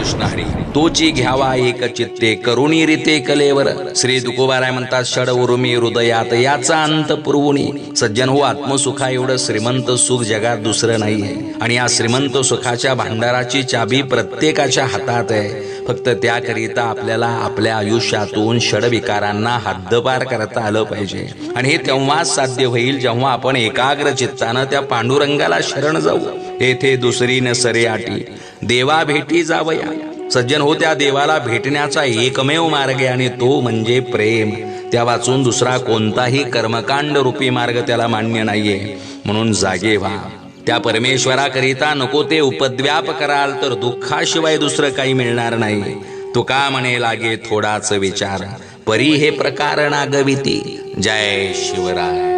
कृष्ण हरी तोची घ्यावा एक चित्ते करुणी रीते कलेवर. श्री तुकोबाराय म्हणतात षड उर्मी हृदयात याचा अंत पुरवुनी. सज्जन हो, आत्मसुखा एवढं श्रीमंत सुख जगात दुसरं नाही आहे. आणि या श्रीमंत सुखाच्या भांडाराची चाबी प्रत्येकाच्या हातात आहे. फक्त त्याकरिता आपल्याला आपल्या आयुष्यातून षडविकारांना हद्दपार करता आलं पाहिजे. आणि हे तेव्हाच साध्य होईल जेव्हा आपण एकाग्र चित्तानं त्या पांडुरंगाला शरण जाऊ. येथे दुसरी न सरे आटी देवा भेटी जावया. सज्जन हो, त्या देवाला भेटण्याचा एकमेव मार्ग आहे आणि तो म्हणजे प्रेम. त्या वाचून दुसरा कोणताही कर्मकांड रूपी मार्ग त्याला मान्य नाहीये. म्हणून जागे व्हा. त्या परमेश्वराकरिता नको ते उपद्व्याप कराल तर दुःखाशिवाय दुसरं काही मिळणार नाही. तुका म्हणे लागे थोडाच विचार परी हे प्रकार नागविती. जय शिवराय.